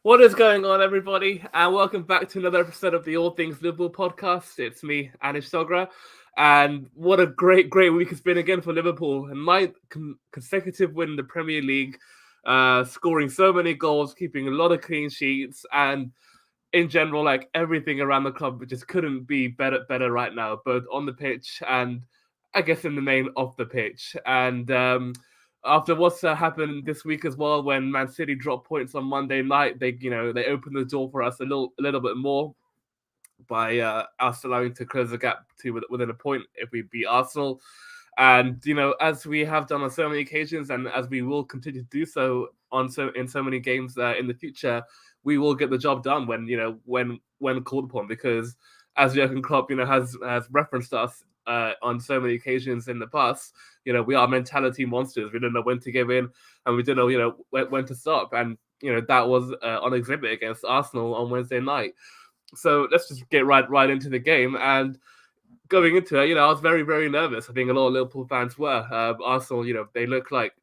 What is going on, everybody? And welcome back to another episode of the All Things Liverpool podcast. It's me, Anish Dogra. And what a great week it's been again for Liverpool. A ninth consecutive win in the Premier League, scoring so many goals, keeping a lot of clean sheets, and in general, like everything around the club just couldn't be better right now, both on the pitch and I guess in the main off the pitch. And after what's happened this week as well, when Man City dropped points on Monday night, they opened the door for us a little bit more by us allowing to close the gap to within a point if we beat Arsenal. And as we have done on so many occasions, and as we will continue to do so in so many games in the future, we will get the job done when called upon. Because as Jurgen Klopp has referenced us on so many occasions in the past, we are mentality monsters. We don't know when to give in, and we don't know when to stop. And that was on exhibit against Arsenal on Wednesday night. So let's just get right into the game. And going into it, I was very nervous. I think a lot of Liverpool fans were. Arsenal, they look like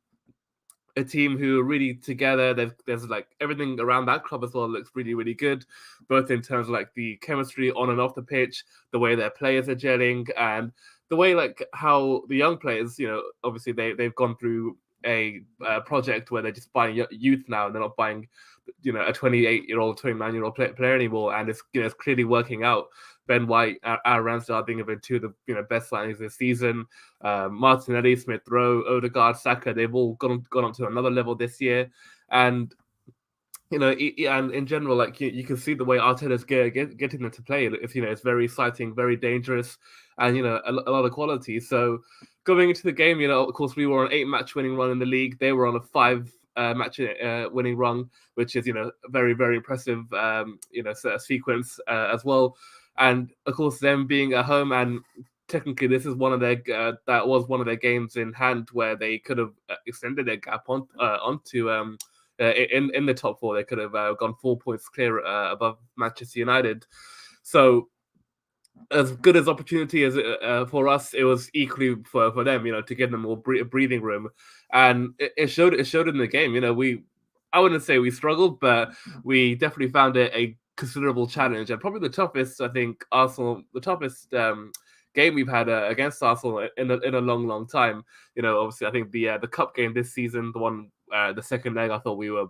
a team who are really together. There's like everything around that club as well looks really good, both in terms of like the chemistry on and off the pitch, the way their players are gelling, and the way like how the young players, obviously they've gone through a project where they're just buying youth now, and they're not buying a 28-year-old, 29-year-old player anymore, and it's clearly working out. Ben White, Aaron Ramsdale, I think have been two of the best signings this season. Martinelli, Smith Rowe, Odegaard, Saka, they've all gone up to another level this year. And and in general, like you can see the way Arteta's getting them to play. It's very exciting, very dangerous, and a lot of quality. So going into the game, of course, we were on 8-match winning run in the league. They were on a 5-match winning run, which is very impressive. Sort of sequence as well. And of course, them being at home, and technically this is one of their that was one of their games in hand where they could have extended their gap onto in the top four. They could have gone 4 points clear above Manchester United. So as good as opportunity as for us, it was equally for them, to give them more breathing room, and it showed in the game. I wouldn't say we struggled, but we definitely found it a considerable challenge, and probably the toughest, I think, the toughest game we've had against Arsenal in a long time. Obviously, I think the cup game this season, the second leg, I thought we were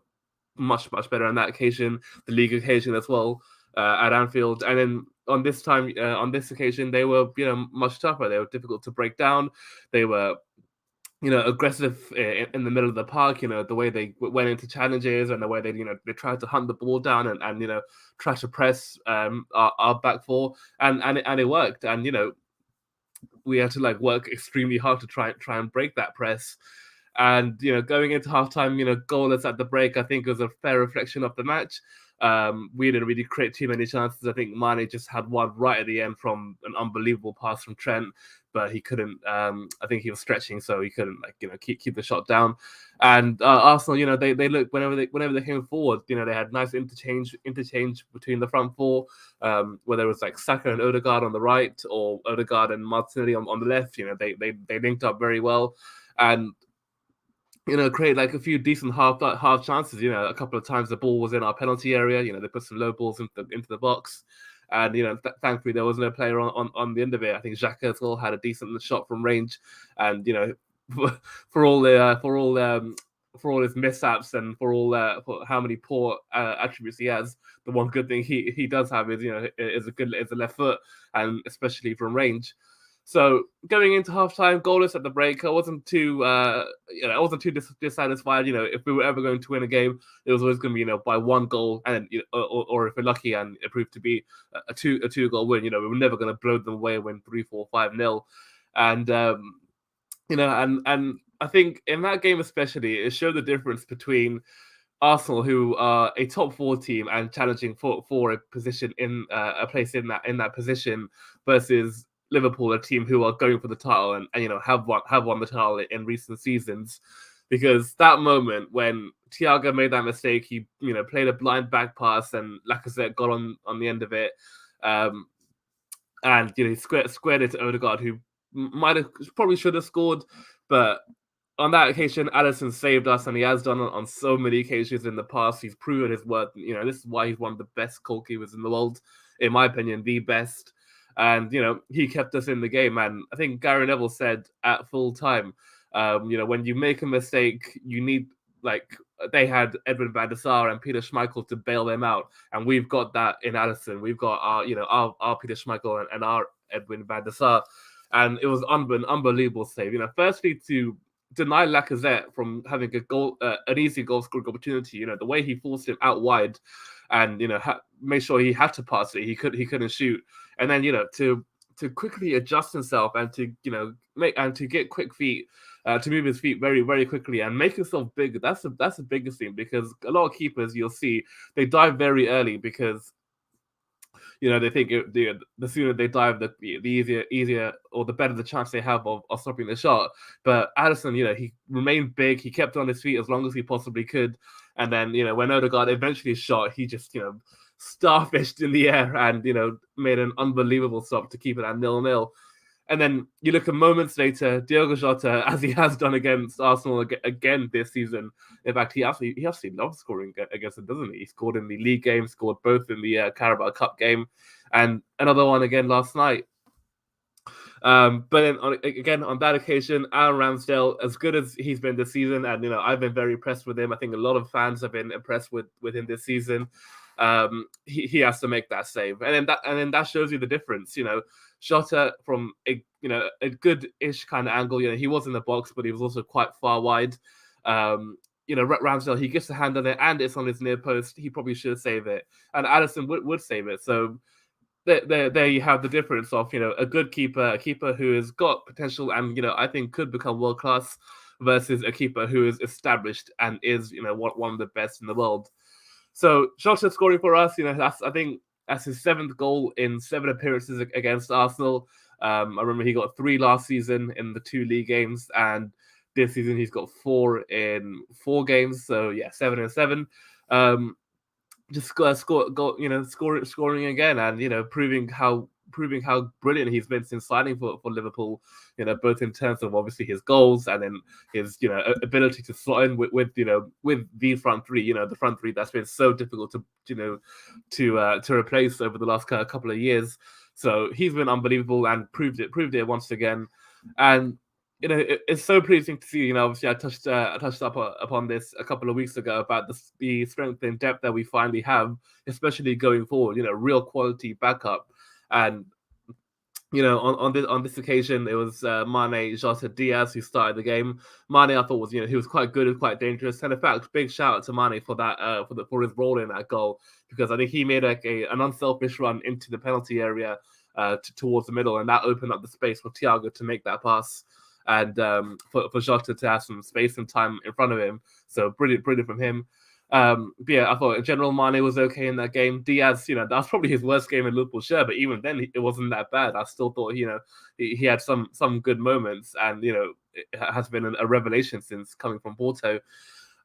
much better on that occasion. The league occasion as well at Anfield, and then on this occasion, they were much tougher. They were difficult to break down. They were aggressive in the middle of the park. The way they went into challenges, and the way they tried to hunt the ball down and try to press our back four, and it worked. And we had to like work extremely hard to try and break that press. And going into halftime, goalless at the break, I think it was a fair reflection of the match. We didn't really create too many chances. I think Mane just had one right at the end from an unbelievable pass from Trent, but he couldn't. I think he was stretching, so he couldn't keep the shot down. And Arsenal, they looked whenever they came forward, they had nice interchange between the front four, whether it was like Saka and Odegaard on the right or Odegaard and Martinelli on the left. They linked up very well, and create like a few decent half chances. A couple of times the ball was in our penalty area. They put some low balls into the box, and thankfully there was no player on the end of it. I think Xhaka as well had a decent shot from range, and for all his mishaps and for how many poor attributes he has, the one good thing he does have is is a left foot, and especially from range. So going into halftime, goalless at the break, I wasn't too dissatisfied. If we were ever going to win a game, it was always going to be by one goal, and or if we're lucky and it proved to be a two goal win, we were never going to blow them away and win 3-4-5-0, and and I think in that game especially, it showed the difference between Arsenal, who are a top four team and challenging for a position in a place in that position, versus Liverpool, a team who are going for the title and have won the title in recent seasons. Because that moment when Thiago made that mistake, he played a blind back pass and Lacazette got on the end of it, and he squared it to Odegaard, who probably should have scored, but on that occasion, Alisson saved us, and he has done on so many occasions in the past. He's proven his worth. This is why he's one of the best goalkeepers in the world, in my opinion, the best. And he kept us in the game. And I think Gary Neville said at full time, when you make a mistake, you need they had Edwin van der Sar and Peter Schmeichel to bail them out, and we've got that in Alisson. We've got our Peter Schmeichel and our Edwin van der Sar, and it was unbelievable save. Firstly to deny Lacazette from having a goal, an easy goal scoring opportunity. The way he forced him out wide, and made sure he had to pass it. He couldn't shoot, and then to quickly adjust himself and to to get quick feet. To move his feet very, very quickly and make himself big. That's the biggest thing, because a lot of keepers you'll see, they dive very early because they think the sooner they dive, the easier or the better the chance they have of stopping the shot. But Addison, he remained big. He kept on his feet as long as he possibly could. And then, when Odegaard eventually shot, he just, starfished in the air and, made an unbelievable stop to keep it at 0-0. And then you look at moments later, Diogo Jota, as he has done against Arsenal again this season. In fact, he absolutely loves scoring against them, doesn't he? He scored in the league game, scored both in the Carabao Cup game, and another one again last night. But then on that occasion, Aaron Ramsdale, as good as he's been this season, and I've been very impressed with him. I think a lot of fans have been impressed with him this season. He has to make that save, and then that shows you the difference. Jota from a good-ish kind of angle. He was in the box, but he was also quite far wide. Ramsdale, he gets a hand on it, and it's on his near post. He probably should save it, and Alisson would save it. So there you have the difference of a good keeper, a keeper who has got potential, and I think could become world class, versus a keeper who is established and is one of the best in the world. So Jota scoring for us, I think that's his 7th goal in 7 appearances against Arsenal. I remember he got 3 last season in the 2 league games, and this season he's got 4 in 4 games. So yeah, 7 and 7. Scoring again, and proving how brilliant he's been since signing for Liverpool. Both in terms of obviously his goals and then his ability to slot in with the front three. The front three that's been so difficult to replace over the last couple of years. So he's been unbelievable and proved it once again. And it's so pleasing to see. Obviously, I touched upon this a couple of weeks ago about the strength and depth that we finally have, especially going forward. Real quality backup, and on this occasion, it was Mane, Jota, Diaz who started the game. Mane, I thought was he was quite good and quite dangerous, and in fact, big shout out to Mane for that for his role in that goal, because I think he made an unselfish run into the penalty area towards the middle, and that opened up the space for Thiago to make that pass. And for Jota to have some space and time in front of him. So brilliant from him. But yeah, I thought in general Mane was okay in that game. Diaz, that was probably his worst game in Liverpool, sure, but even then it wasn't that bad. I still thought, he had some good moments, and it has been a revelation since coming from Porto.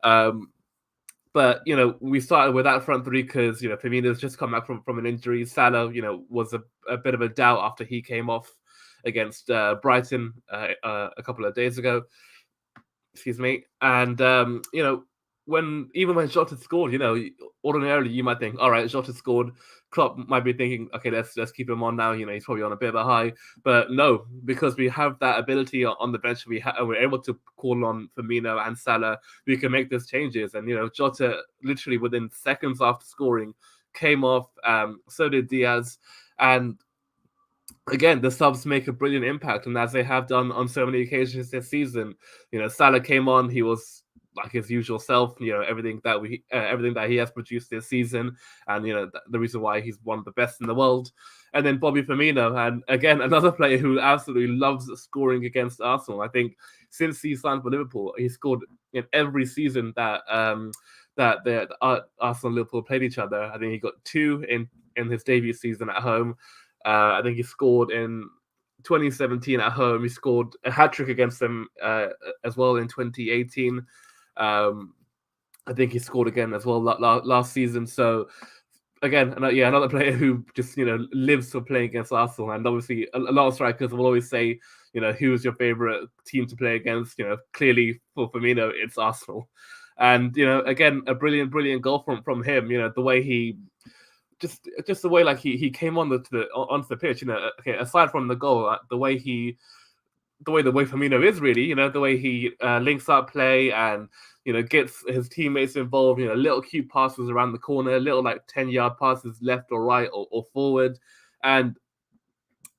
But we started with that front three because Firmino's just come back from an injury. Salah, was a bit of a doubt after he came off against Brighton a couple of days ago. Excuse me. And when Jota scored, ordinarily you might think, all right, Jota scored. Klopp might be thinking, okay, let's keep him on now. He's probably on a bit of a high, but no, because we have that ability on the bench, we're able to call on Firmino and Salah. We can make those changes, and Jota literally within seconds after scoring came off. So did Diaz, and again, the subs make a brilliant impact, and as they have done on so many occasions this season, Salah came on. He was like his usual self. Everything that he has produced this season, and the reason why he's one of the best in the world. And then Bobby Firmino, and again another player who absolutely loves scoring against Arsenal. I think since he signed for Liverpool, he scored in every season that the Arsenal and Liverpool played each other. I think he got 2 in his debut season at home. I think he scored in 2017 at home. He scored a hat-trick against them as well in 2018. I think he scored again as well last season. So again, another player who just lives for playing against Arsenal, and obviously a lot of strikers will always say, who's your favorite team to play against? Clearly for Firmino, it's Arsenal, and again, a brilliant goal from him. The way he just the way like he came onto the pitch. Okay, aside from the goal, the way Firmino is really, the way he links up play and gets his teammates involved. Little cute passes around the corner, little like 10-yard passes left or right or forward, and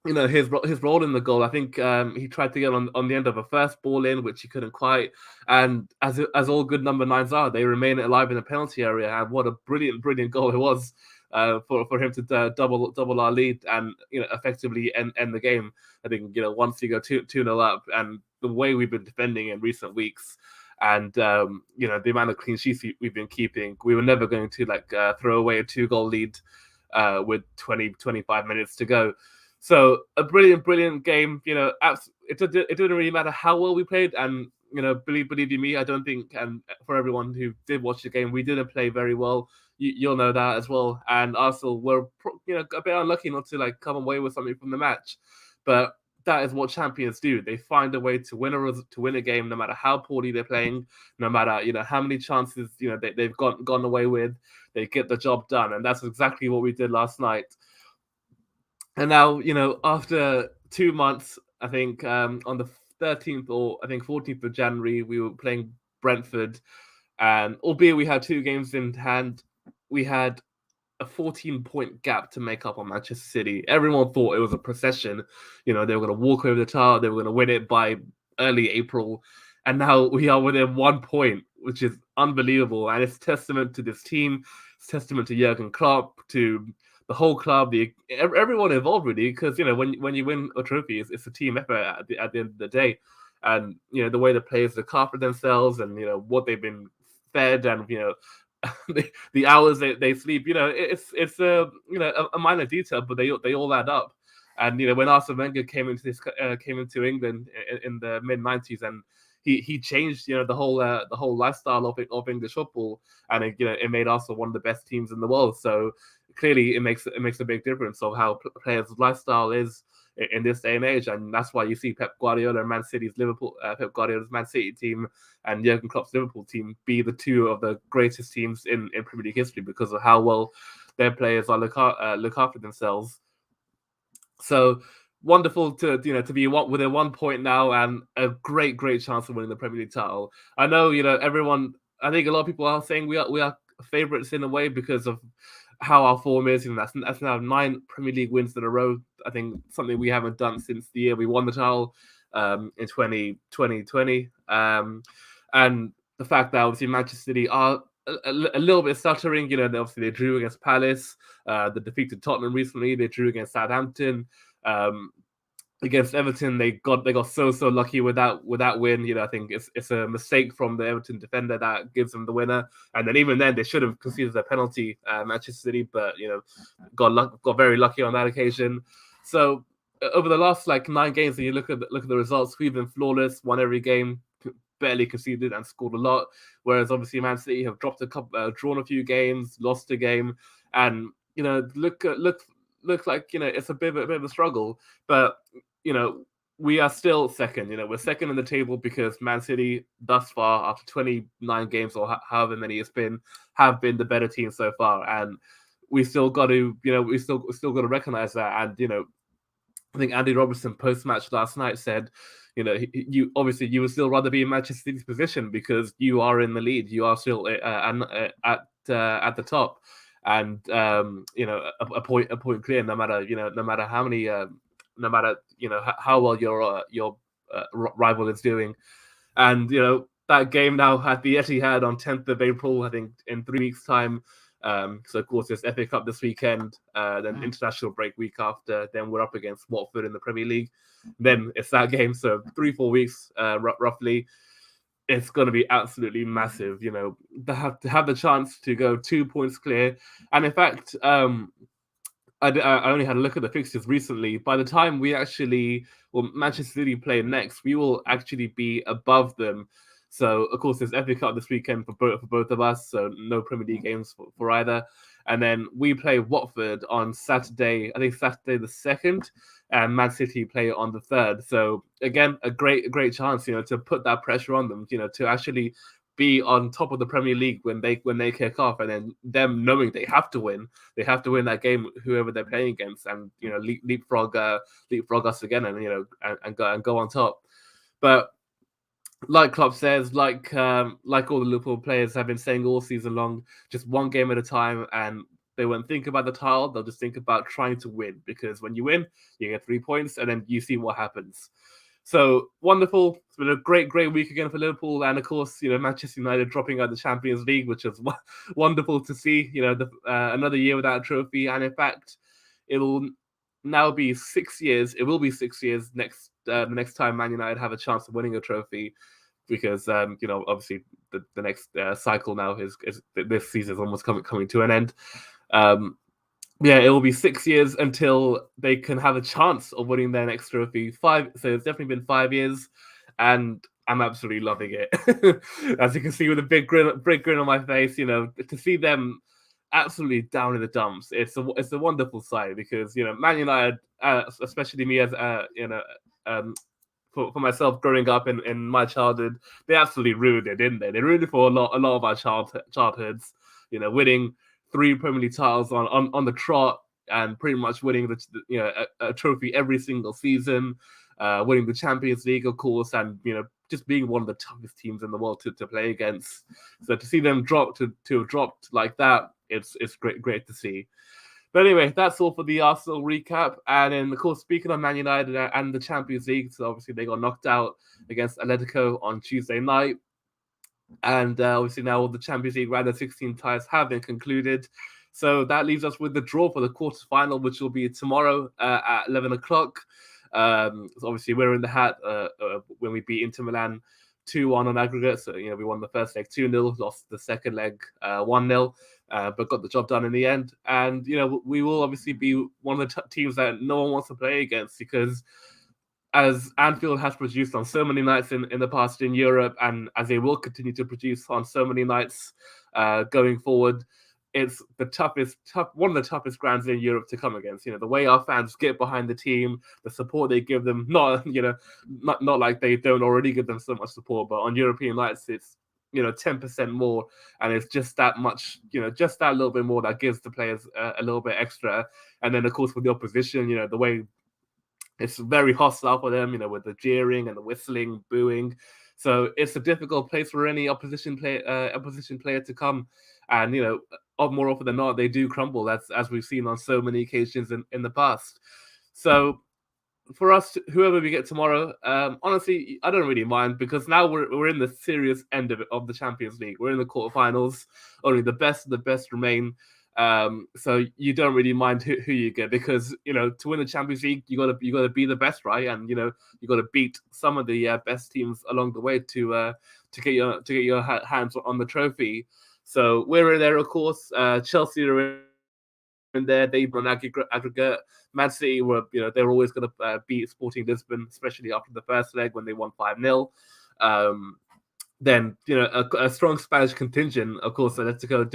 his role in the goal. I think he tried to get on the end of a first ball in, which he couldn't quite. And as all good number nines are, they remain alive in the penalty area. And what a brilliant goal it was for him to double our lead and effectively end the game. I think once you go 2-0 up, and the way we've been defending in recent weeks, and the amount of clean sheets we've been keeping, we were never going to throw away a 2-goal lead with 25 minutes to go. So a brilliant game. It didn't really matter how well we played, and believe you me, I don't think, and for everyone who did watch the game, we didn't play very well. You'll know that as well. And Arsenal were a bit unlucky not to come away with something from the match, but that is what champions do. They find a way to win a game, no matter how poorly they're playing, no matter how many chances they've gone away with. They get the job done, and that's exactly what we did last night. And now, after 2 months, I think on the 13th or I think 14th of January, we were playing Brentford. And albeit we had 2 games in hand, we had a 14-point gap to make up on Manchester City. Everyone thought it was a procession. They were going to walk over the title. They were going to win it by early April. And now we are within 1 point, which is unbelievable. And it's testament to this team. It's testament to Jurgen Klopp, to the whole club, everyone involved really, because when you win a trophy, it's a team effort at the end of the day, and the way the players look after themselves, and what they've been fed, and the hours they sleep. It's a minor detail, but they all add up. And when Arsene Wenger came into England in the mid-90s, and he changed the whole lifestyle of English football, and it made Arsenal one of the best teams in the world. So clearly it makes a big difference of how players' lifestyle is in this day and age, and that's why you see Pep Guardiola and Pep Guardiola's Man City team and Jurgen Klopp's Liverpool team be the 2 of the greatest teams in Premier League history, because of how well their players look after themselves. So wonderful to be within 1 point now, and a great chance of winning the Premier League title. I know everyone. I think a lot of people are saying we are favourites in a way because of how our form is. That's now 9 Premier League wins in a row. I think something we haven't done since the year we won the title in 2020. And the fact that obviously Manchester City are a little bit stuttering. Obviously they drew against Palace, they defeated Tottenham recently, they drew against Southampton. Against Everton, they got so lucky with that win. I think it's a mistake from the Everton defender that gives them the winner, and then even then they should have conceded a penalty, Manchester City, but got very lucky on that occasion. So over the last 9 games, when you look at the results, we've been flawless, won every game, barely conceded and scored a lot. Whereas obviously Man City have dropped a couple, drawn a few games, lost a game, and look like it's a bit of a struggle, but we are still second. We're second in the table because Man City thus far, after 29 games or however many it's been, have been the better team so far, and we still got to we still got to recognize that. And I think Andy Robertson post match last night said, you would still rather be in Manchester City's position because you are in the lead, you are still at the top. And a point clear, no matter how many, no matter how well your rival is doing. And that game now at the Etihad on 10th of April, I think in 3 weeks' time. So of course there's FA Cup this weekend, then international break week after, then we're up against Watford in the Premier League, then it's that game. So 3-4 weeks roughly. It's going to be absolutely massive, to have the chance to go 2 points clear. And in fact, I only had a look at the fixtures recently. By the time Manchester City play next, we will actually be above them So of course there's FA Cup this weekend for both of us. So no Premier League games for either. And then we play Watford on Saturday. I think Saturday the 2nd, and Man City play on the 3rd. So again, a great chance, to put that pressure on them, to actually be on top of the Premier League when they kick off, and then them knowing they have to win that game, whoever they're playing against, and leapfrog us again, and go on top. But like Klopp says, like all the Liverpool players have been saying all season long, just one game at a time, and they won't think about the title. They'll just think about trying to win, because when you win, you get 3 points, and then you see what happens. So wonderful. It's been a great week again for Liverpool, and of course, Manchester United dropping out the Champions League, which is wonderful to see. Another year without a trophy, and in fact, it will now be 6 years. It will be 6 years the next time Man United have a chance of winning a trophy, because obviously the next cycle now is this season is almost coming to an end. It will be 6 years until they can have a chance of winning their next trophy. So it's definitely been 5 years, and I'm absolutely loving it. As you can see with a big grin on my face, to see them absolutely down in the dumps, it's a wonderful sight, because Man United, especially me as for myself growing up in my childhood, they absolutely ruined it, didn't they? They ruined it for a lot of our childhoods. Winning 3 Premier League titles on the trot, and pretty much winning a trophy every single season, winning the Champions League, of course, and just being one of the toughest teams in the world to play against. So to see them to have dropped like that, it's great to see. But anyway, that's all for the Arsenal recap. And then, of course, speaking of Man United and the Champions League, so obviously they got knocked out against Atletico on Tuesday night. And obviously now all the Champions League round of 16 ties have been concluded. So that leaves us with the draw for the quarterfinal, which will be tomorrow at 11 o'clock. So obviously we're in the hat when we beat Inter Milan 2-1 on aggregate. So, we won the first leg 2-0, lost the second leg 1-0. But got the job done in the end. And, we will obviously be one of the teams that no one wants to play against, because as Anfield has produced on so many nights in the past in Europe, and as they will continue to produce on so many nights going forward, it's one of the toughest grounds in Europe to come against. The way our fans get behind the team, the support they give them, not like they don't already give them so much support, but on European nights, it's 10% more, and it's just that much, just that little bit more that gives the players a little bit extra. And then of course with the opposition, the way it's very hostile for them, with the jeering and the whistling, booing. So it's a difficult place for any opposition player to come, and more often than not they do crumble, as we've seen on so many occasions in the past. So for us, whoever we get tomorrow, honestly, I don't really mind, because now we're in the serious end of the Champions League. We're in the quarterfinals. Only the best of the best remain. So you don't really mind who you get, because to win the Champions League, you gotta be the best, right? And you gotta beat some of the best teams along the way to get your hands on the trophy. So we're in there, of course. Chelsea are in there. They won aggregate. Man City were, they're always going to beat Sporting Lisbon, especially after the first leg when they won 5-0. Then, a strong Spanish contingent, of course, Atletico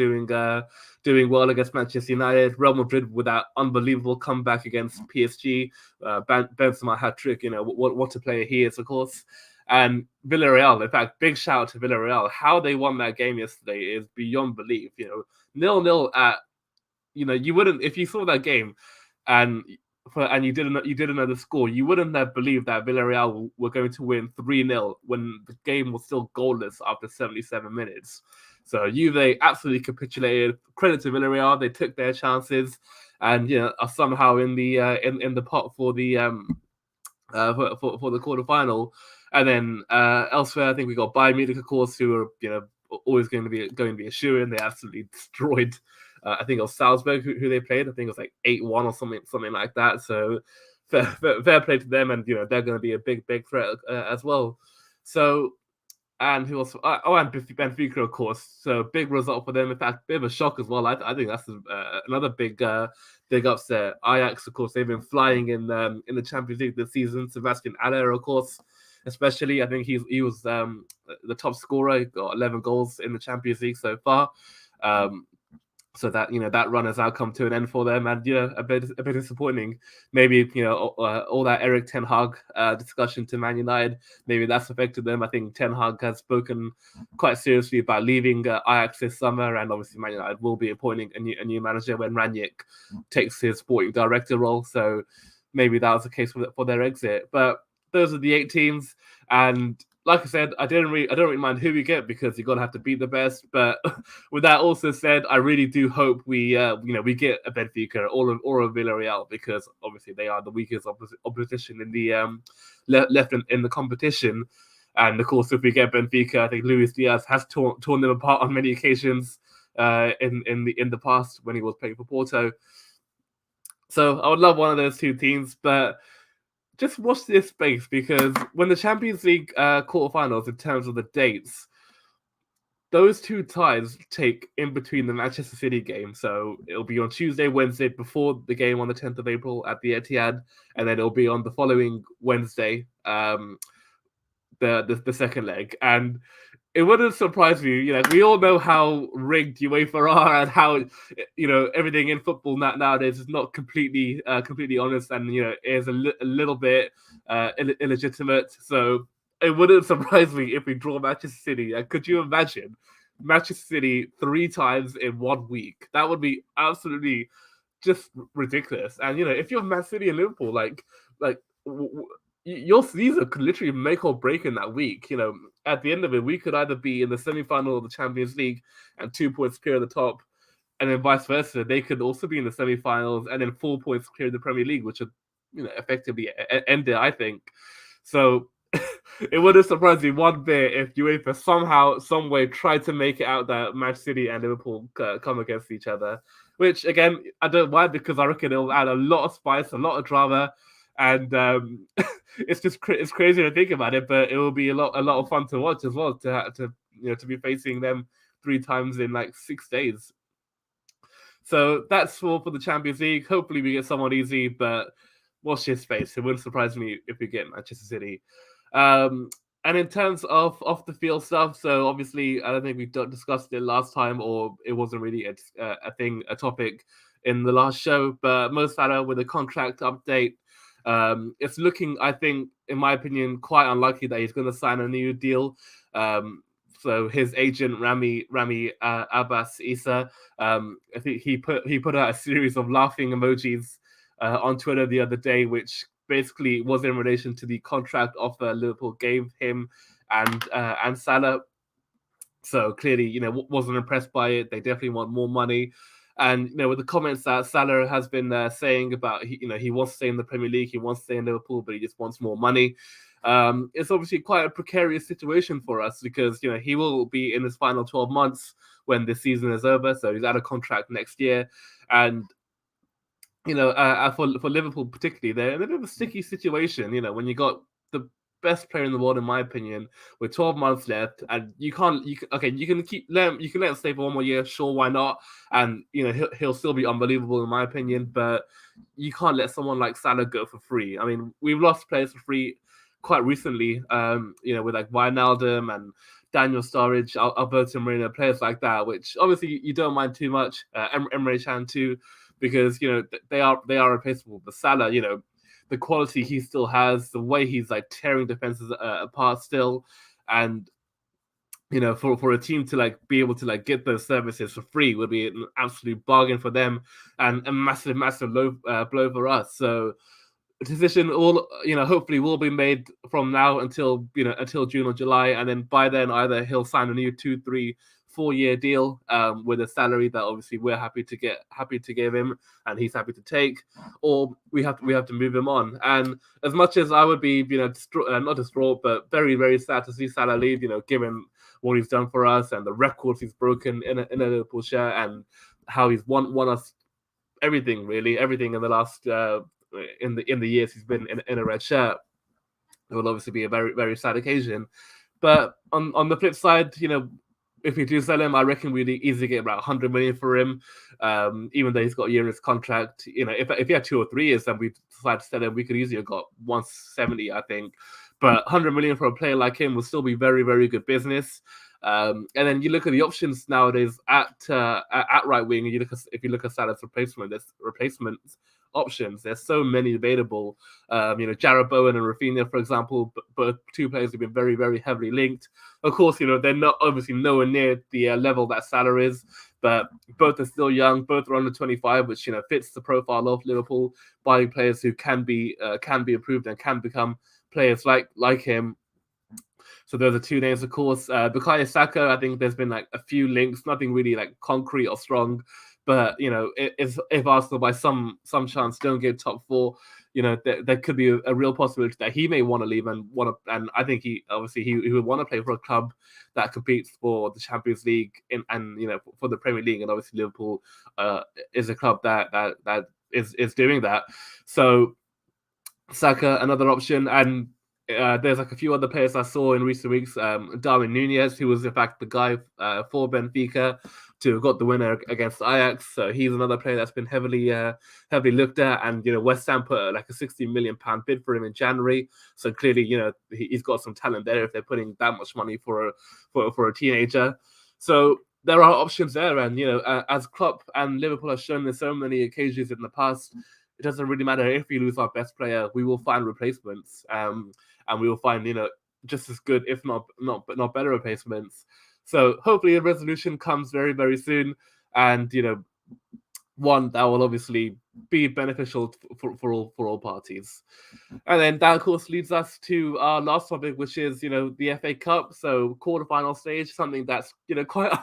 doing well against Manchester United. Real Madrid with that unbelievable comeback against PSG. Benzema hat-trick, what a player he is, of course. And Villarreal, in fact, big shout out to Villarreal. How they won that game yesterday is beyond belief. 0-0 at, you wouldn't, if you saw that game and you didn't know the score, you wouldn't have believed that Villarreal were going to win 3-0 when the game was still goalless after 77 minutes. So Juve absolutely capitulated. Credit to Villarreal, they took their chances, and are somehow in the pot for the for the quarterfinal. And then elsewhere, I think we got Bayern Munich, of course, who are always going to be a shoo-in. They absolutely destroyed. I think it was Salzburg who they played. I think it was like 8-1 or something like that. So fair play to them, and they're going to be a big threat as well. So, and who else? And Benfica, of course. So big result for them. In fact, bit of a shock as well. I think that's another big upset. Ajax, of course, they've been flying in the Champions League this season. Sebastian Aller, of course, especially. I think he was the top scorer. He got 11 goals in the Champions League so far. So that that run has now come to an end for them, and a bit disappointing. Maybe all that Eric Ten Hag discussion to Man United, maybe that's affected them. I think Ten Hag has spoken quite seriously about leaving Ajax this summer, and obviously Man United will be appointing a new manager when Rangnick takes his sporting director role. So maybe that was the case for their exit. But those are the 8 teams, and like I said, I don't really mind who we get because you're gonna have to beat the best. But with that also said, I really do hope we we get a Benfica or a Villarreal, because obviously they are the weakest opposition in the left in the competition. And of course, if we get Benfica, I think Luis Diaz has torn them apart on many occasions in the past when he was playing for Porto. So I would love one of those 2 teams, but just watch this space, because when the Champions League quarterfinals, in terms of the dates, those 2 ties take in between the Manchester City game. So it'll be on Tuesday, Wednesday before the game on the 10th of April at the Etihad, and then it'll be on the following Wednesday, the second leg. And it wouldn't surprise me. We all know how rigged UEFA are, and how everything in football nowadays is not completely honest, and is a little bit illegitimate. So it wouldn't surprise me if we draw Manchester City. Could you imagine Manchester City 3 times in 1 week? That would be absolutely just ridiculous. And if you're Man City and Liverpool, your season could literally make or break in that week. At the end of it, we could either be in the semi-final of the Champions League and 2 points clear of the top, and then vice versa. They could also be in the semi-finals and then 4 points clear of the Premier League, which would effectively end it, I think. So it wouldn't surprise me one bit if UEFA somehow, some way, tried to make it out that Manchester City and Liverpool come against each other. Which, again, I don't mind, because I reckon it'll add a lot of spice, a lot of drama. And it's crazy to think about it, but it will be a lot of fun to watch as well, to be facing them 3 times in 6 days. So that's all for the Champions League. Hopefully we get someone easy, but watch this space. It wouldn't surprise me if we get Manchester City. And in terms of off the field stuff, so obviously I don't think we discussed it last time, or it wasn't really a topic in the last show. But Mo Salah with a contract update. It's looking, I think, in my opinion, quite unlikely that he's going to sign a new deal. So his agent Rami Abbas Issa, I think he put out a series of laughing emojis on Twitter the other day, which basically was in relation to the contract offer Liverpool gave him and Salah. So clearly, wasn't impressed by it. They definitely want more money. And with the comments that Salah has been saying about, he wants to stay in the Premier League, he wants to stay in Liverpool, but he just wants more money. It's obviously quite a precarious situation for us, because he will be in his final 12 months when the season is over. So he's out of contract next year, and for Liverpool particularly, they're in a bit of a sticky situation. When you got the best player in the world, in my opinion, with 12 months left, and you can let him stay for 1 more year, sure, why not? And he'll still be unbelievable in my opinion, but you can't let someone like Salah go for free. I mean, we've lost players for free quite recently, with Wijnaldum and Daniel Sturridge, Alberto Moreno, players like that, which obviously you don't mind too much. Emre Can too, because they are replaceable. But Salah, the quality he still has, the way he's tearing defenses apart still, and for a team to be able to get those services for free would be an absolute bargain for them, and a massive blow for us. So a decision hopefully will be made from now until June or July, and then by then either he'll sign a new 2, 3, 4-year deal with a salary that obviously we're happy to give him and he's happy to take, or we have to move him on. And as much as I would be not distraught, but very, very sad to see Salah leave, given what he's done for us and the records he's broken in a Liverpool shirt, and how he's won us everything in the last in the years he's been in a red shirt. It will obviously be a very, very sad occasion. But on the flip side, if we do sell him, I reckon we'd easily get about 100 million for him. Even though he's got a year in his contract, if he had 2 or 3 years, then we decide to sell him, we could easily have got 170, I think. But 100 million for a player like him will still be very, very good business. And then you look at the options nowadays at right wing, and if you look at Salah's replacement, there's replacements options. There's so many available. Jarrod Bowen and Rafinha, for example, both two players have been very, very heavily linked. Of course, they're not obviously nowhere near the level that Salah is, but both are still young. Both are under 25, which fits the profile of Liverpool, buying players who can be improved and can become players like him. So those are two names, of course. Bukayo Saka, I think there's been like a few links, nothing really like concrete or strong. But if Arsenal by some chance don't get top 4, there could be a real possibility that he may want to leave and I think he would want to play for a club that competes for the Champions League and for the Premier League, and obviously Liverpool is a club that is doing that. So Saka, another option, and there's like a few other players I saw in recent weeks. Darwin Nunez, who was in fact the guy for Benfica to have got the winner against Ajax. So he's another player that's been heavily looked at. And West Ham put like a £60 million bid for him in January. So clearly, he's got some talent there if they're putting that much money for a teenager. So there are options there, and as Klopp and Liverpool have shown in so many occasions in the past, it doesn't really matter if we lose our best player, we will find replacements, and we will find just as good, if not better replacements. So hopefully a resolution comes very, very soon, and one that will obviously be beneficial for all parties. And then that, of course, leads us to our last topic, which is the FA Cup. So quarterfinal stage, something that's quite.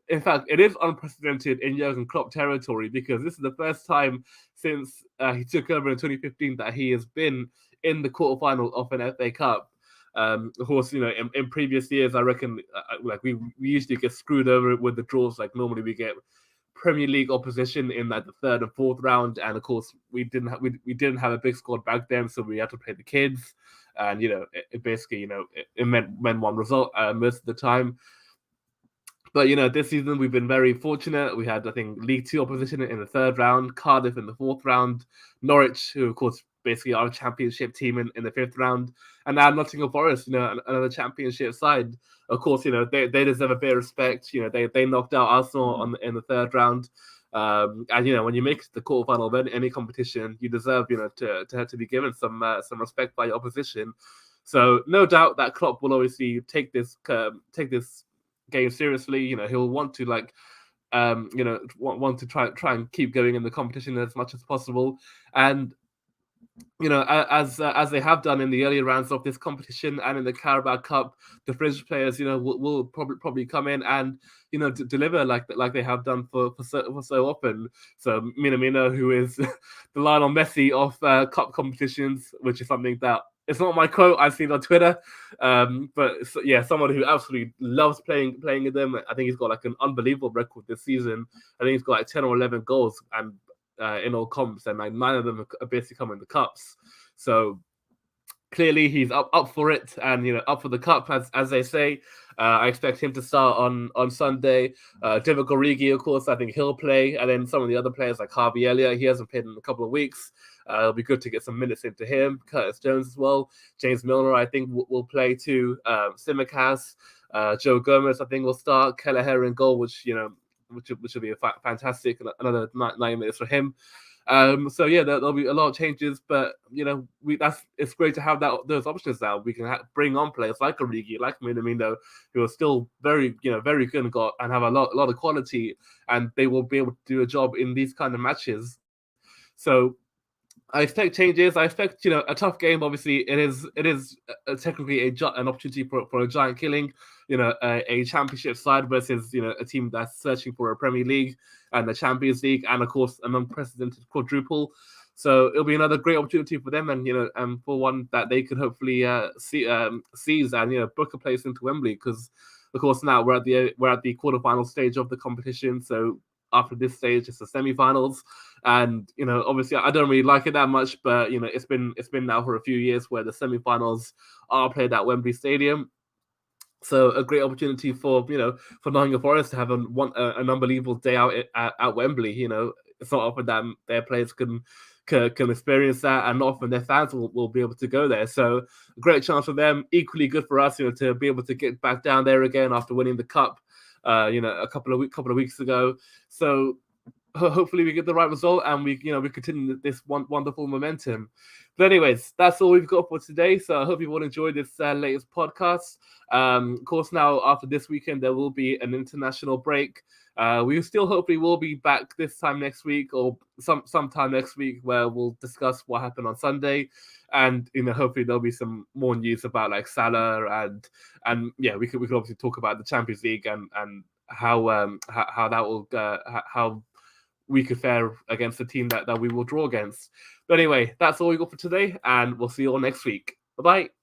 In fact, it is unprecedented in Jurgen Klopp territory, because this is the first time since he took over in 2015 that he has been in the quarterfinal of an FA Cup. Of course, in previous years, I reckon we usually get screwed over with the draws. Like normally we get Premier League opposition in like the third and fourth round, and of course we didn't have a big squad back then, so we had to play the kids, and it basically it meant one result most of the time. But this season we've been very fortunate. We had, I think, League Two opposition in the third round, Cardiff in the fourth round, Norwich, who of course basically are a championship team in the fifth round, and now Nottingham Forest, another championship side. Of course, they deserve a bit of respect. They knocked out Arsenal in the third round. And when you make the quarterfinal of any competition, you deserve to be given some respect by your opposition. So no doubt that Klopp will obviously take this game seriously. He'll want to want to try and keep going in the competition as much as possible, and as they have done in the earlier rounds of this competition and in the Carabao Cup, the fringe players will probably come in and deliver like they have done for so often. So Minamino, who is the Lionel Messi of cup competitions, which is something that, it's not my quote, I've seen on Twitter, but yeah, someone who absolutely loves playing with them. I think he's got like an unbelievable record this season. I think he's got like 10 or 11 goals and in all comps, and like 9 of them are basically coming in the cups. So clearly he's up for it, and up for the cup, as they say. I expect him to start on Sunday. Divock Origi, of course, I think he'll play, and then some of the other players like Harvey Elliott, he hasn't played in a couple of weeks. It'll be good to get some minutes into him. Curtis Jones as well. James Milner, I think, will play too. Tsimikas, Joe Gomez, I think, will start. Kelleher in goal, which will be a fantastic, another 9 minutes for him. So yeah, there'll be a lot of changes, but it's great to have those options now. We can bring on players like Origi, like Minamino, who are still very very good and have a lot of quality, and they will be able to do a job in these kind of matches. So I expect changes. I expect a tough game. Obviously, it is technically an opportunity for a giant killing. A championship side versus a team that's searching for a Premier League and the Champions League, and of course an unprecedented quadruple. So it'll be another great opportunity for them, and for one that they could hopefully seize and book a place into Wembley, because of course now we're at the quarterfinal stage of the competition. So after this stage, it's the semi-finals, and obviously I don't really like it that much, but it's been now for a few years where the semi-finals are played at Wembley Stadium. So a great opportunity for for Nottingham Forest to have an unbelievable day out at Wembley. It's not often that their players can experience that, and not often their fans will be able to go there. So a great chance for them. Equally good for us, to be able to get back down there again after winning the cup, a couple of weeks ago. So hopefully we get the right result and we continue this wonderful momentum. But anyways, that's all we've got for today. So I hope you all enjoyed this latest podcast. Of course, now after this weekend there will be an international break. We still hopefully will be back this time next week or sometime next week where we'll discuss what happened on Sunday, and hopefully there'll be some more news about like Salah and yeah, we could obviously talk about the Champions League and how that will how we could fare against the team that we will draw against. But anyway, that's all we got for today, and we'll see you all next week. Bye-bye.